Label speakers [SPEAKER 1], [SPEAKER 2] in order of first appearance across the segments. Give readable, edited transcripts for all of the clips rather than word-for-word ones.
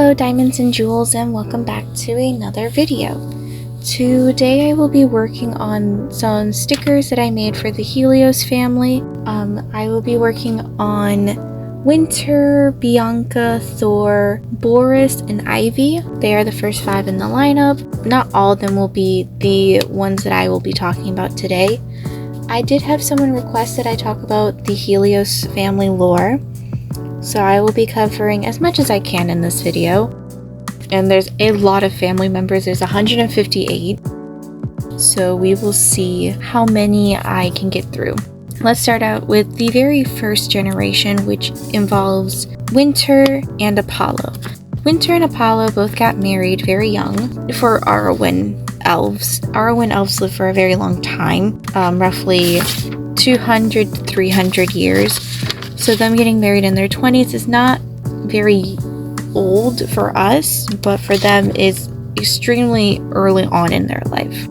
[SPEAKER 1] Hello Diamonds and Jewels, and welcome back to another video. Today I will be working on some stickers that I made for the Helios family. I will be working on Wynter, Bianca, Thor, Boris, and Ivy. They are the first 5 in the lineup. Not all of them will be the ones that I will be talking about today. I did have someone request that I talk about the Helios family lore, so I will be covering as much as I can in this video. And there's a lot of family members. There's 158, so we will see how many I can get through. Let's start out with the very first generation, which involves Wynter and Apollo. Wynter and Apollo both got married very young for Aeronwen Elfs. Aeronwen Elfs lived for a very long time, roughly 200 to 300 years. So them getting married in their 20s is not very old for us, but for them is extremely early on in their life.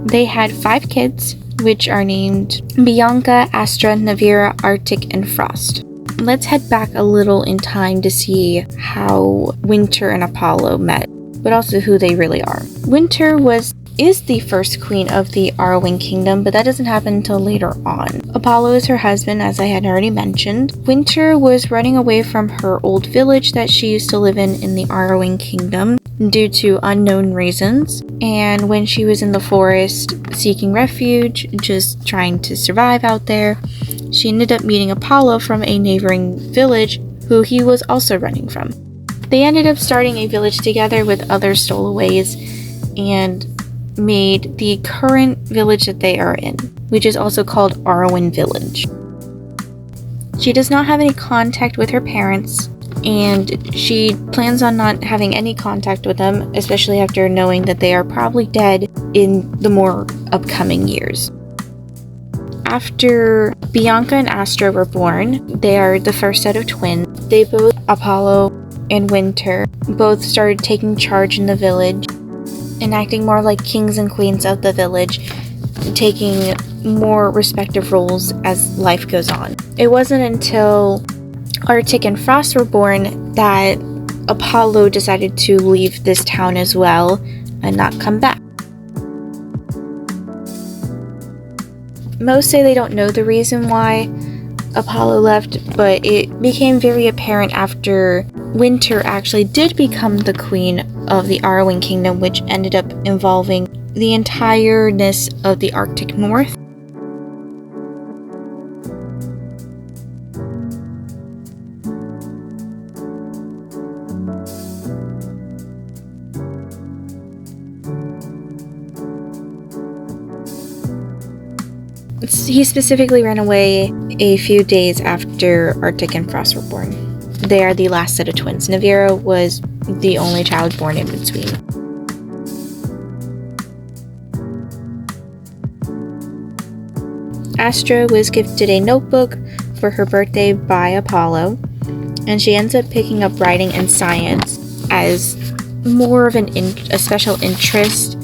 [SPEAKER 1] They had 5 kids, which are named Bianca, Astra, Navira, Arctic, and Frost. Let's head back a little in time to see how Wynter and Apollo met, but also who they really are. Wynter is the first queen of the Aeronwen kingdom, but that doesn't happen until later on. Apollo is her husband, as I had already mentioned. Wynter was running away from her old village that she used to live in the Aeronwen kingdom due to unknown reasons. And when she was in the forest seeking refuge, just trying to survive out there, she ended up meeting Apollo from a neighboring village who he was also running from. They ended up starting a village together with other stowaways and made the current village that they are in, which is also called Aeronwen Village. She does not have any contact with her parents, and she plans on not having any contact with them, especially after knowing that they are probably dead in the more upcoming years. After Bianca and Astra were born, they are the first set of twins. They both, Apollo and Wynter, both started taking charge in the village and acting more like kings and queens of the village, taking more respective roles as life goes on. It wasn't until Arctic and Frost were born that Apollo decided to leave this town as well and not come back. Most say they don't know the reason why Apollo left, but it became very apparent after Wynter actually did become the queen of the Aeronwen kingdom, which ended up involving the entireness of the Arctic North. He specifically ran away a few days after Arctic and Frost were born. They are the last set of twins. Navira was the only child born in between. Astra was gifted a notebook for her birthday by Apollo, and she ends up picking up writing and science as more of a special interest.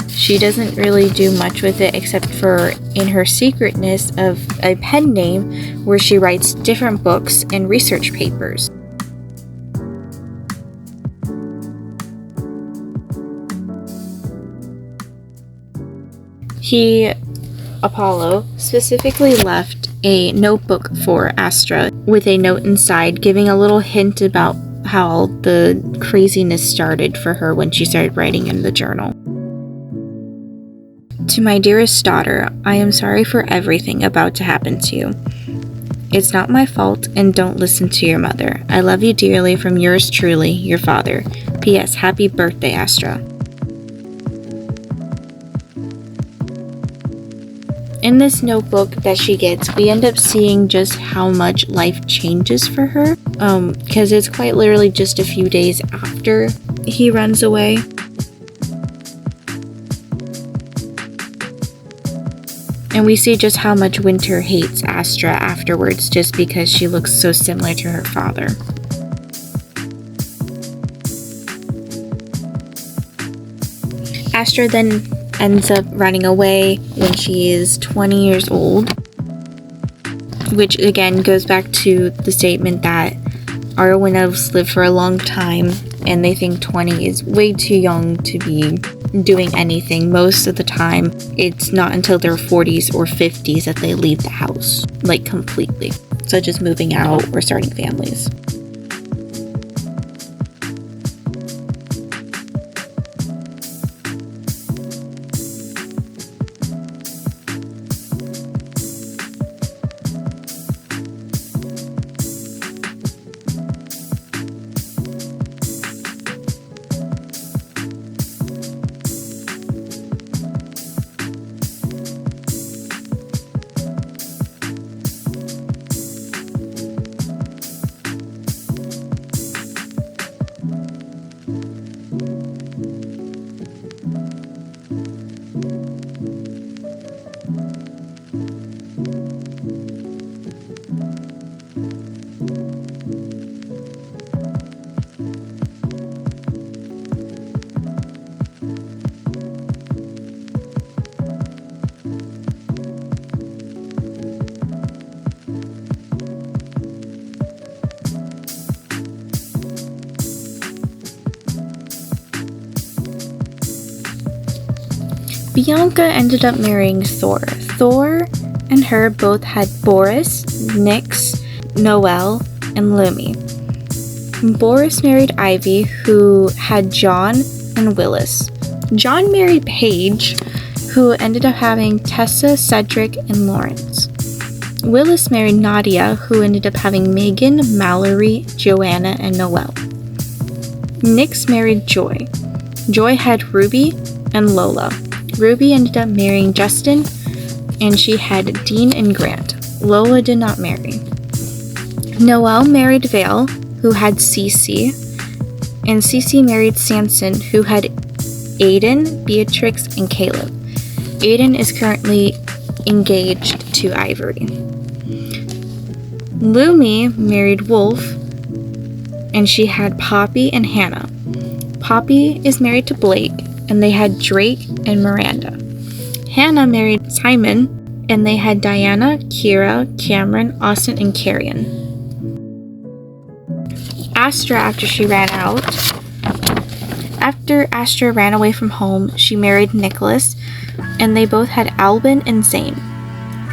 [SPEAKER 1] She doesn't really do much with it except for in her secretness of a pen name where she writes different books and research papers. Apollo, specifically left a notebook for Astra with a note inside giving a little hint about how the craziness started for her when she started writing in the journal. To my dearest daughter, I am sorry for everything about to happen to you. It's not my fault, and don't listen to your mother. I love you dearly, from yours truly, your father. P.S. Happy birthday, Astra. In this notebook that she gets, we end up seeing just how much life changes for her, because it's quite literally just a few days after he runs away. And we see just how much Wynter hates Astra afterwards, just because she looks so similar to her father. Astra then ends up running away when she is 20 years old, which again goes back to the statement that Aeronwen Elfs live for a long time and they think 20 is way too young to be doing anything. Most of the time, it's not until their 40s or 50s that they leave the house, like completely, such as moving out or starting families. Bianca ended up marrying Thor. Thor and her both had Boris, Nyx, Noel, and Lumi. Boris married Ivy, who had John and Willis. John married Paige, who ended up having Tessa, Cedric, and Lawrence. Willis married Nadia, who ended up having Megan, Mallory, Joanna, and Noel. Nyx married Joy. Joy had Ruby and Lola. Ruby ended up marrying Justin, and she had Dean and Grant. Lola did not marry. Noel married Vale, who had Cece, and Cece married Samson, who had Aiden, Beatrix, and Caleb. Aiden is currently engaged to Ivory. Lumi married Wolf, and she had Poppy and Hannah. Poppy is married to Blake, and they had Drake and Miranda. Hannah married Simon, and they had Diana, Kira, Cameron, Austin, and Carrion. Astra, after Astra ran away from home, she married Nicholas, and they both had Albin and Zane.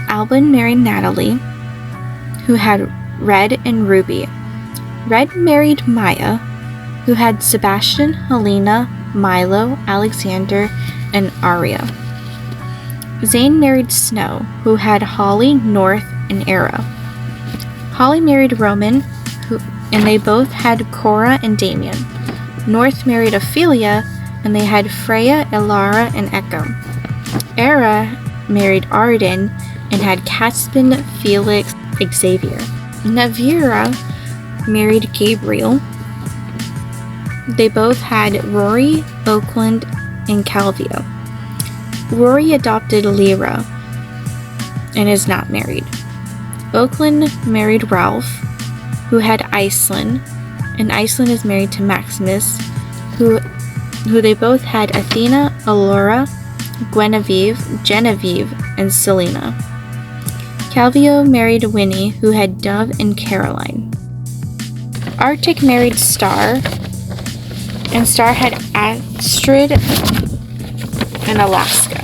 [SPEAKER 1] Albin married Natalie, who had Red and Ruby. Red married Maya, who had Sebastian, Helena, Milo, Alexander, and Aria. Zane married Snow, who had Holly, North, and Era. Holly married Roman, and they both had Cora and Damien. North married Ophelia, and they had Freya, Elara, and Echo. Era married Arden and had Caspin, Felix, Xavier. Navira married Gabriel. They both had Rory, Oakland, and Calvio. Rory adopted Lyra and is not married. Oakland married Ralph, who had Iceland, and Iceland is married to Maximus, who they both had Athena, Allura, Genevieve, and Selena. Calvio married Winnie, who had Dove and Caroline. Arctic married Star, and Star had Astrid and Alaska.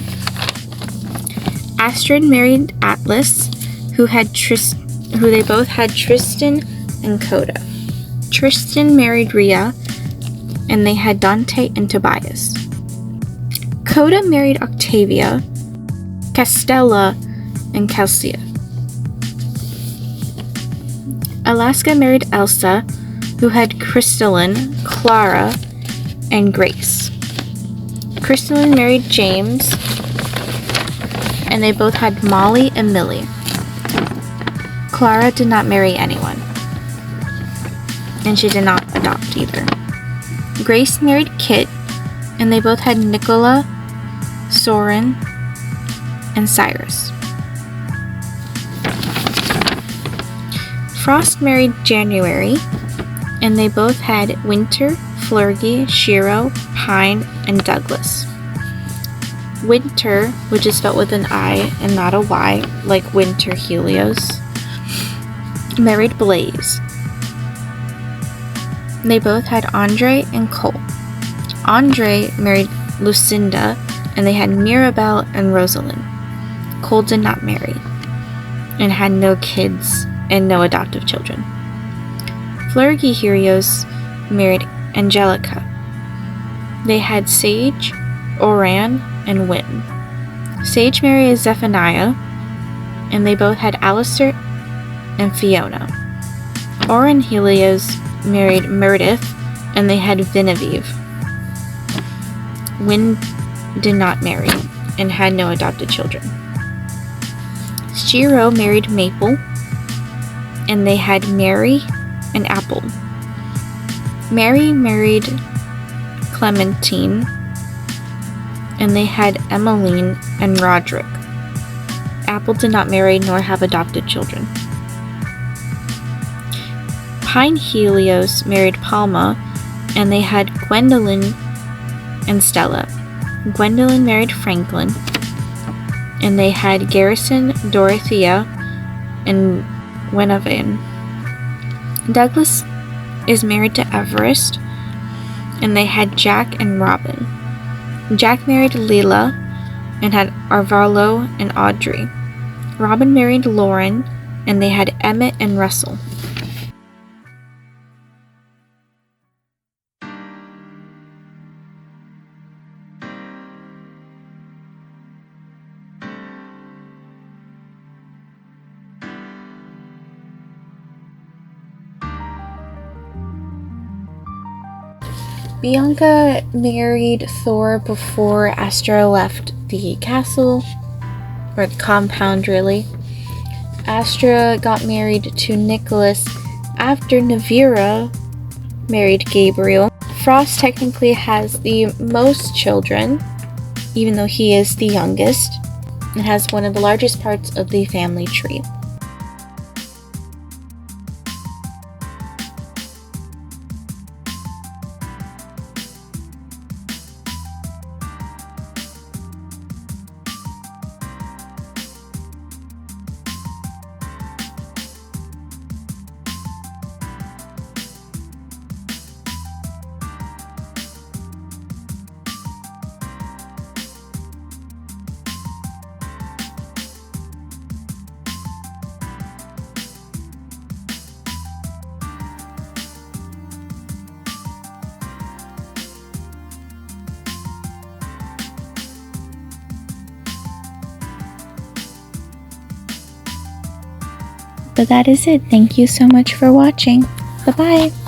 [SPEAKER 1] Astrid married Atlas, who they both had Tristan and Coda. Tristan married Rhea, and they had Dante and Tobias. Coda married Octavia, Castella, and Calcia. Alaska married Elsa, who had Crystalline, Clara, and Grace. Crystalline married James, and they both had Molly and Millie. Clara did not marry anyone, and she did not adopt either. Grace married Kit, and they both had Nicola, Soren, and Cyrus. Frost married January, and they both had Wynter, Flurgy, Shiro, Pine, and Douglas. Wynter, which is spelled with an I and not a Y, like Winter Helios, married Blaze. They both had Andre and Cole. Andre married Lucinda, and they had Mirabelle and Rosalind. Cole did not marry and had no kids and no adoptive children. Flurgy Helios married Angelica. They had Sage, Oran, and Wynn. Sage married Zephaniah, and they both had Alistair and Fiona. Oran Helios married Meredith, and they had Genevieve. Wynn did not marry and had no adopted children. Shiro married Maple, and they had Mary and Apple. Mary married Clementine, and they had Emmeline and Roderick. Apple did not marry nor have adopted children. Pine Helios married Palma, and they had Gwendolyn and Stella. Gwendolyn married Franklin, and they had Garrison, Dorothea, and Guinevere. Douglas is married to Everest, and they had Jack and Robin. Jack married Leela and had Arvalo and Audrey. Robin married Lauren, and they had Emmett and Russell. Bianca married Thor before Astra left the castle, or the compound really. Astra got married to Nicholas after Navira married Gabriel. Frost technically has the most children, even though he is the youngest, and has one of the largest parts of the family tree. But that is it. Thank you so much for watching. Bye-bye.